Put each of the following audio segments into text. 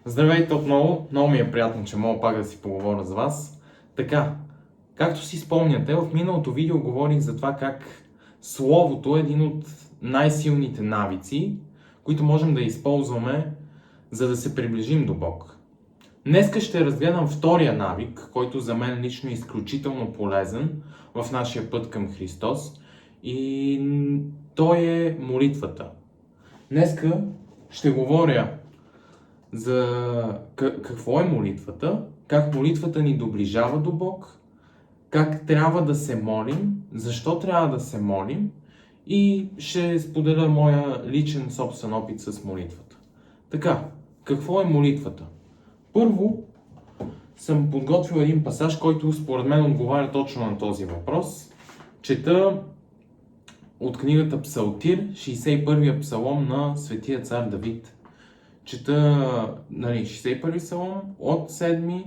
Здравейте отново, много ми е приятно, че мога пак да си поговоря с вас. Така, както си спомняте, в миналото видео говорих за това как словото е един от най-силните навици, които можем да използваме, за да се приближим до Бог. Днеска ще разгледам втория навик, който за мен лично е изключително полезен в нашия път към Христос, и той е молитвата. Днеска ще говоря за какво е молитвата, как молитвата ни доближава до Бог, как трябва да се молим, защо трябва да се молим и ще споделя моя личен собствен опит с молитвата. Така, какво е молитвата? Първо съм подготвил един пасаж, който според мен отговаря точно на този въпрос. Чета от книгата Псалтир, 61-я псалом на светия цар Давид. Чета 61-и псалом от 7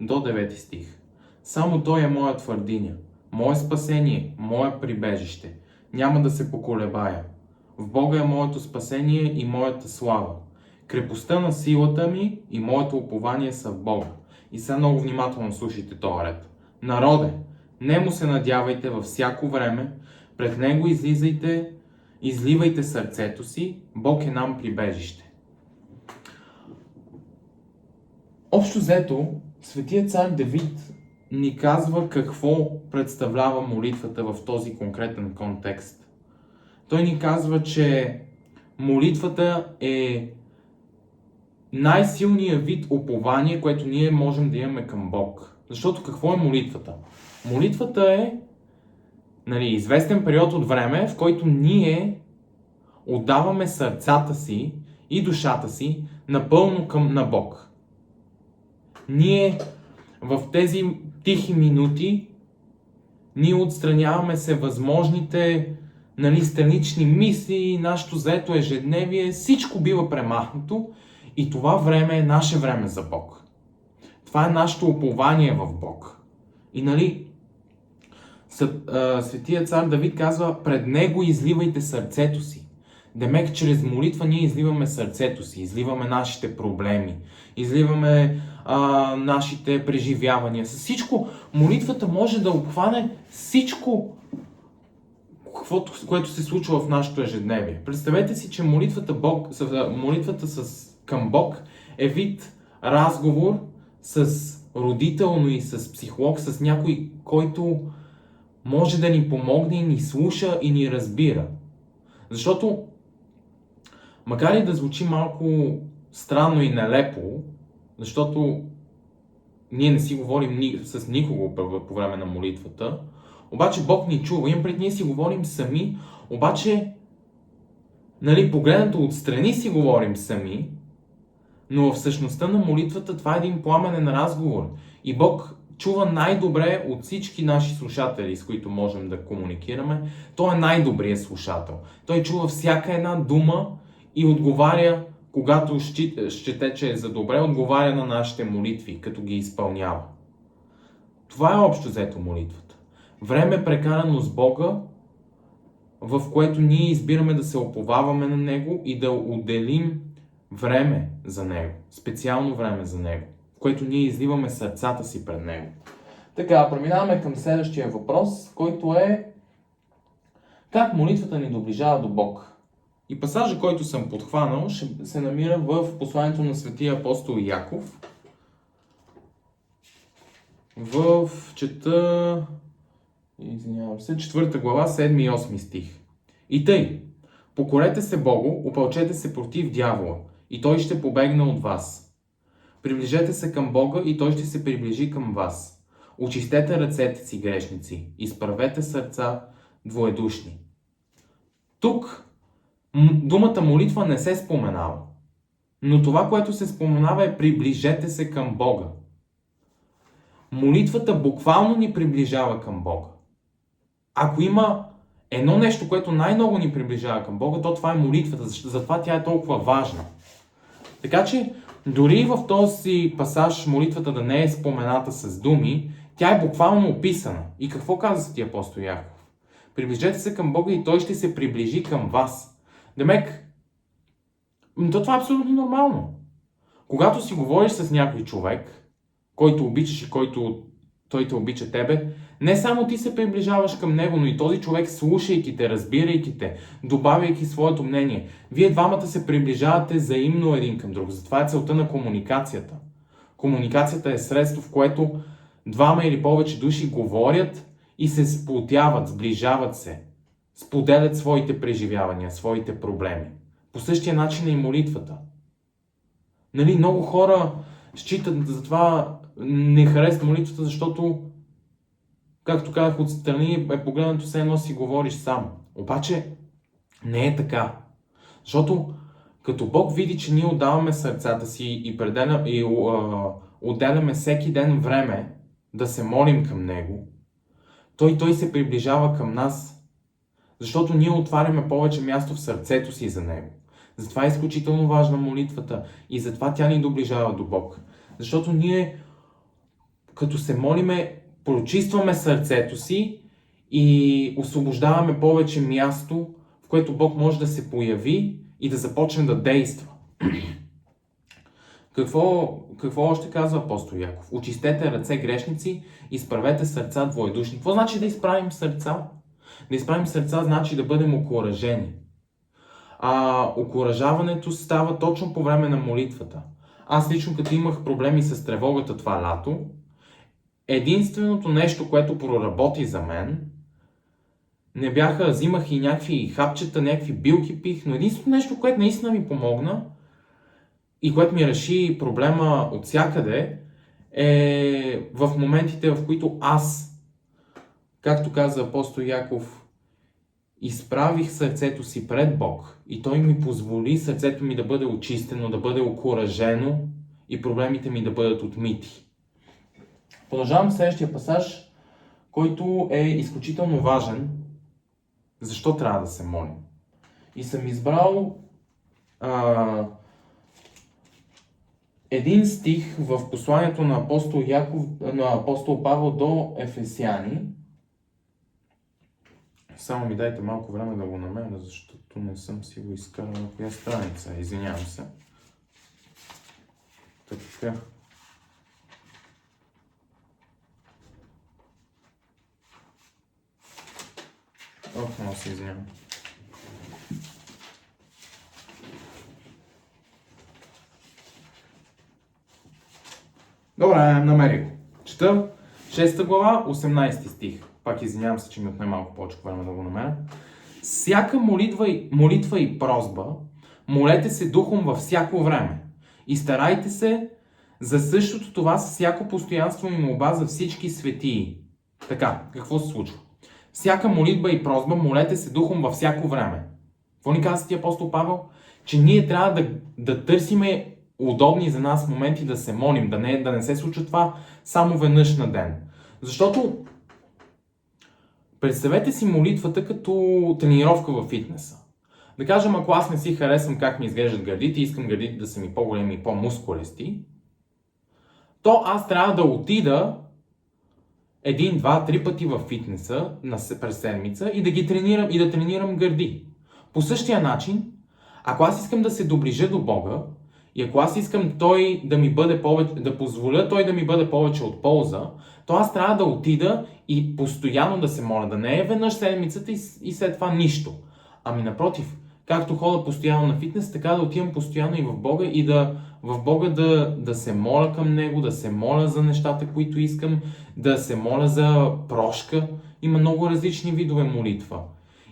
до 9 стих. Само Той е моя твърдиня, мое спасение, мое прибежище. Няма да се поколебая. В Бога е моето спасение и моята слава. Крепостта на силата ми и моето упование са в Бога. И сега много внимателно слушайте този ред. Народе, не му се надявайте във всяко време, пред Него изливайте сърцето си, Бог е нам прибежище. Общо взето, светият цар Давид ни казва какво представлява молитвата в този конкретен контекст. Той ни казва, че молитвата е най-силният вид упование, което ние можем да имаме към Бог. Защото какво е молитвата? Молитвата е известен период от време, в който ние отдаваме сърцата си и душата си напълно на Бог. Ние в тези тихи минути ние отстраняваме се възможните странични мисли, нашето заето ежедневие, всичко бива премахнато и това време е наше време за Бог. Това е нашето упование в Бог. И светият цар Давид казва, пред Него изливайте сърцето си. Демек, чрез молитва ние изливаме сърцето си, изливаме нашите проблеми, изливаме нашите преживявания. С всичко, молитвата може да обхване всичко, което се случва в нашето ежедневие. Представете си, че молитвата към Бог е вид разговор с родител, но и с психолог, с някой, който може да ни помогне и ни слуша и ни разбира. Защото, макар и да звучи малко странно и нелепо, защото ние не си говорим с никого по време на молитвата, обаче Бог ни чува. Имам пред ние си говорим сами, обаче погледнато отстрани си говорим сами, но в същността на молитвата това е един пламенен разговор. И Бог чува най-добре от всички наши слушатели, с които можем да комуникираме. Той е най-добрият слушател. Той чува всяка една дума и отговаря, когато счете, че е за добре, отговаря на нашите молитви, като ги изпълнява. Това е общо взето молитвата. Време прекарано с Бога, в което ние избираме да се уповаваме на Него и да отделим време за Него, специално време за Него, в което ние изливаме сърцата си пред Него. Така, преминаваме към следващия въпрос, който е как молитвата ни доближава до Бог. И пасажа, който съм подхванал, ще се намира в посланието на светия апостол Яков, в 4 глава, 7 и 8 стих. И тъй, покорете се Богу, опълчете се против дявола, и той ще побегне от вас. Приближете се към Бога, и той ще се приближи към вас. Очистете ръцете си, грешници, изправете сърца двоедушни. Тук думата молитва не се споменава, но това, което се споменава е приближете се към Бога. Молитвата буквално ни приближава към Бога. Ако има едно нещо, което най-много ни приближава към Бога, то това е молитвата, затова тя е толкова важна. Така че, дори в този пасаж молитвата да не е спомената с думи, тя е буквално описана. И какво каза светия апостол Яков? Приближете се към Бога и Той ще се приближи към вас. Демек, това е абсолютно нормално. Когато си говориш с някой човек, който обичаш и който той те обича тебе, не само ти се приближаваш към него, но и този човек, слушайки те, разбирайки те, добавяйки своето мнение. Вие двамата се приближавате взаимно един към друг. Затова е целта на комуникацията. Комуникацията е средство, в което двама или повече души говорят и се сплотяват, сближават се, споделят своите преживявания, своите проблеми. По същия начин е и молитвата. Нали, много хора считат за това, не харесват молитвата, защото, както казах, отстрани е погледнато все едно си говориш сам. Обаче не е така. Защото като Бог види, че ние отдаваме сърцата си и отделяме всеки ден време да се молим към Него, той се приближава към нас, защото ние отваряме повече място в сърцето си за Него. Затова е изключително важна молитвата и затова тя ни доближава до Бог. Защото ние, като се молиме, прочистваме сърцето си и освобождаваме повече място, в което Бог може да се появи и да започне да действа. Какво още казва апостол Яков? Очистете ръце грешници, изправете сърца двоедушни. Какво значи да изправим сърца? Да изправим сърца значи да бъдем окуражени. А окуражаването става точно по време на молитвата. Аз лично, като имах проблеми с тревогата това лято, единственото нещо, което проработи за мен, взимах и някакви хапчета, някакви билки пих, но единственото нещо, което наистина ми помогна и което ми реши проблема от всякъде, е в моментите, в които аз, както каза апостол Яков, изправих сърцето си пред Бог и Той ми позволи сърцето ми да бъде очистено, да бъде окуражено и проблемите ми да бъдат отмити. Продължавам следващия пасаж, който е изключително важен. Защо трябва да се молим? И съм избрал един стих в посланието на апостол Павел до Ефесяни. Само ми дайте малко време да го намеря, защото не съм си го изкарал на коя страница. Извинявам се. Така. Много се извинявам. Добре, намерих го. Чета 6 глава, 18 стих. Пак извинявам се, че ми отне малко повече време да го намеря. Всяка молитва и прозба, молете се духом във всяко време. И старайте се за същото това с всяко постоянство и молба за всички светии. Така, какво се случва? Всяка молитва и прозба, молете се духом във всяко време. Какво ни каза ти апостол Павел? Че ние трябва да търсиме удобни за нас моменти да се молим, да не се случва това само веднъж на ден. Защото представете си молитвата като тренировка във фитнеса. Да кажем, ако аз не си харесвам как ми изглеждат гърдите и искам гърдите да са ми по-големи и по-мускулести, то аз трябва да отида 1, 2, 3 пъти във фитнеса през седмица и да ги тренирам и да тренирам гърди. По същия начин, ако аз искам да се доближа до Бога и ако аз искам Той да ми бъде да позволя Той да ми бъде повече от полза, то аз трябва да отида и постоянно да се моля, да не е веднъж седмицата и след това нищо. Ами напротив, както хода постоянно на фитнес, така да отивам постоянно и в Бога и в Бога да се моля към Него, да се моля за нещата, които искам, да се моля за прошка. Има много различни видове молитва.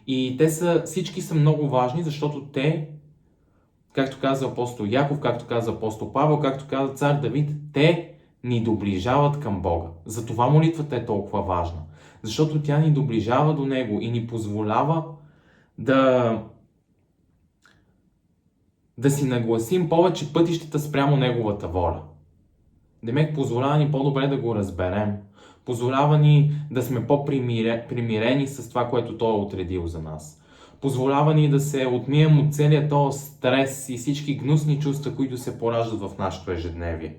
И всички са много важни, защото те, както каза апостол Яков, както каза апостол Павел, както каза цар Давид, те ни доближават към Бога. Затова молитвата е толкова важна. Защото тя ни доближава до Него и ни позволява да си нагласим повече пътищата спрямо Неговата воля. Демек позволява ни по-добре да го разберем. Позволява ни да сме по-примирени с това, което Той е отредил за нас. Позволява ни да се отмием от целия този стрес и всички гнусни чувства, които се пораждат в нашето ежедневие.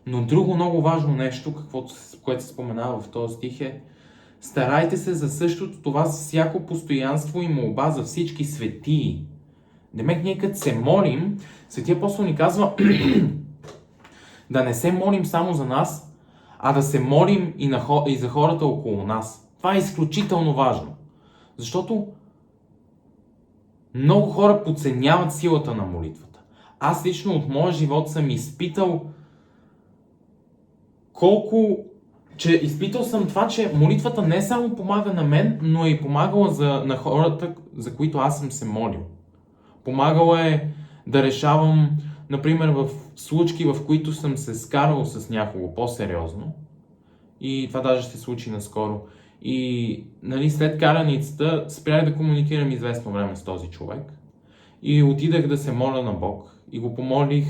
Но друго много важно нещо, което се споменава в този стих е: старайте се за същото това с всяко постоянство и молба за всички светии. Демек ние като се молим, Светия апостол ни казва да не се молим само за нас, а да се молим и за хората около нас. Това е изключително важно. Защото много хора подценяват силата на молитвата. Аз лично от моя живот съм изпитал изпитал съм това, че молитвата не само помага на мен, но е и помагала на хората, за които аз съм се молил. Помагала е да решавам, например, в случки, в които съм се скарал с някого по-сериозно. И това даже се случи наскоро. И след караницата спрях да комуникирам известно време с този човек. И отидах да се моля на Бог. И го помолих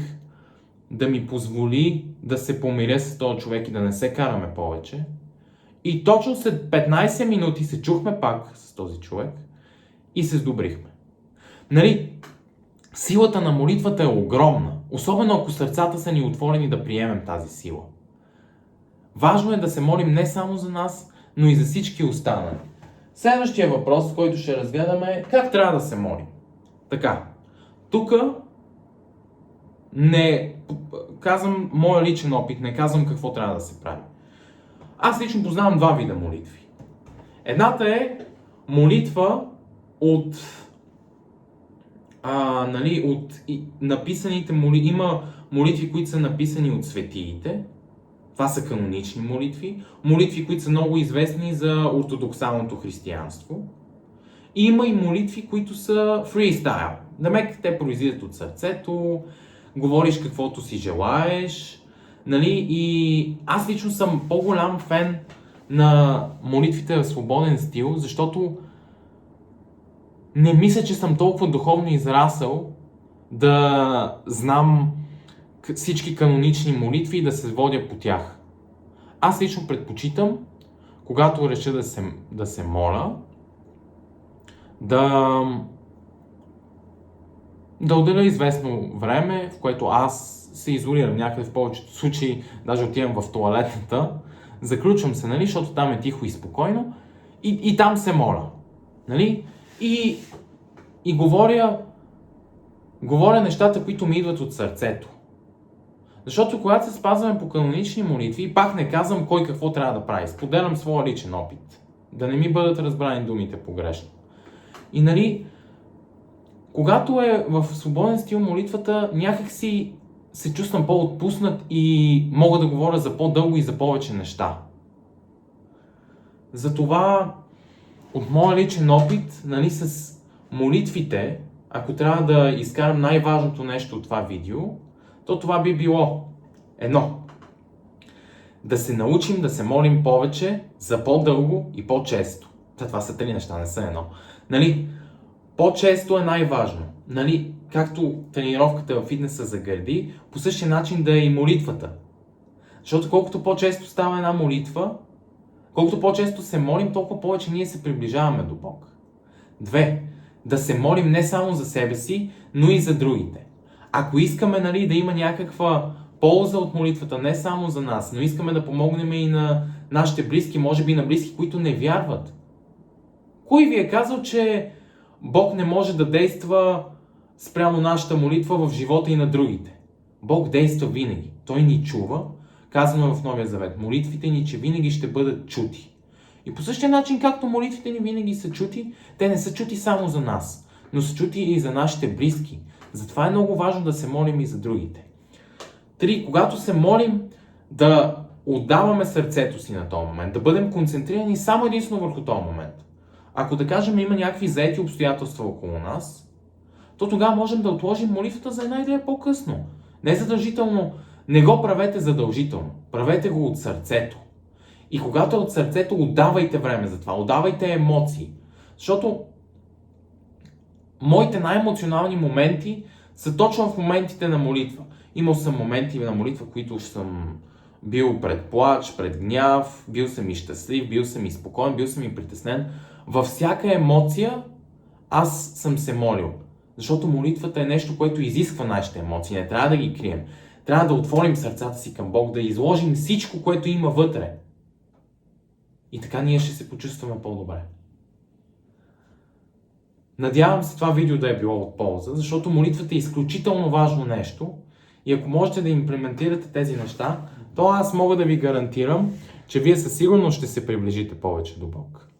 да ми позволи да се помиря с този човек и да не се караме повече. И точно след 15 минути се чухме пак с този човек и се сдобрихме. Силата на молитвата е огромна, особено ако сърцата са ни отворени да приемем тази сила. Важно е да се молим не само за нас, но и за всички останали. Следващия въпрос, който ще разгледаме е как трябва да се молим. Така, тук не казвам моя личен опит, не казвам какво трябва да се прави. Аз лично познавам два вида молитви. Едната е молитва от написаните молитви. Има молитви, които са написани от светиите. Това са канонични молитви. Молитви, които са много известни за ортодоксалното християнство. И има и молитви, които са фристайл. Намек те произлизат от сърцето, говориш каквото си желаеш. И аз лично съм по-голям фен на молитвите в свободен стил, защото не мисля, че съм толкова духовно израсъл да знам всички канонични молитви и да се водя по тях. Аз лично предпочитам, когато реша да се моля, да отделя известно време, в което аз се изолирам някъде, в повечето случаи, даже отивам в тоалетната, заключвам се, защото там е тихо и спокойно и там се моля. И говоря нещата, които ми идват от сърцето. Защото когато се спазваме по канонични молитви, пак не казвам кой какво трябва да прави. Споделям своя личен опит. Да не ми бъдат разбрани думите погрешно. И когато е в свободен стил молитвата, някак си се чувствам по-отпуснат и мога да говоря за по-дълго и за повече неща. Затова от моя личен опит, с молитвите, ако трябва да изкарам най-важното нещо от това видео, то това би било едно. Да се научим да се молим повече, за по-дълго и по-често. Това са три неща, не са едно. По-често е най-важно. Както тренировката в фитнеса за гърди, по същия начин да е и молитвата. Защото колкото по-често става една молитва, колкото по-често се молим, толкова повече ние се приближаваме до Бог. 2. Да се молим не само за себе си, но и за другите. Ако искаме да има някаква полза от молитвата, не само за нас, но искаме да помогнем и на нашите близки, може би на близки, които не вярват. Кой ви е казал, че Бог не може да действа спрямо нашата молитва в живота и на другите? Бог действа винаги. Той ни чува. Казано е в Новия Завет. Молитвите ни, че винаги ще бъдат чути. И по същия начин, както молитвите ни винаги са чути, те не са чути само за нас, но са чути и за нашите близки. Затова е много важно да се молим и за другите. 3. Когато се молим, да отдаваме сърцето си на този момент, да бъдем концентрирани само единствено върху този момент. Ако да кажем има някакви заети обстоятелства около нас, то тогава можем да отложим молитвата за една идея по-късно. Не задължително, не го правете задължително, правете го от сърцето. И когато е от сърцето, отдавайте време за това, отдавайте емоции. Защото моите най-емоционални моменти са точно в моментите на молитва. Имал съм моменти на молитва, които съм бил пред плач, пред гняв, бил съм и щастлив, бил съм и спокоен, бил съм и притеснен. Във всяка емоция аз съм се молил. Защото молитвата е нещо, което изисква нашите емоции. Не трябва да ги крием. Трябва да отворим сърцата си към Бог, да изложим всичко, което има вътре. И така ние ще се почувстваме по-добре. Надявам се това видео да е било от полза, защото молитвата е изключително важно нещо и ако можете да имплементирате тези неща, то аз мога да ви гарантирам, че вие със сигурност ще се приближите повече до Бог.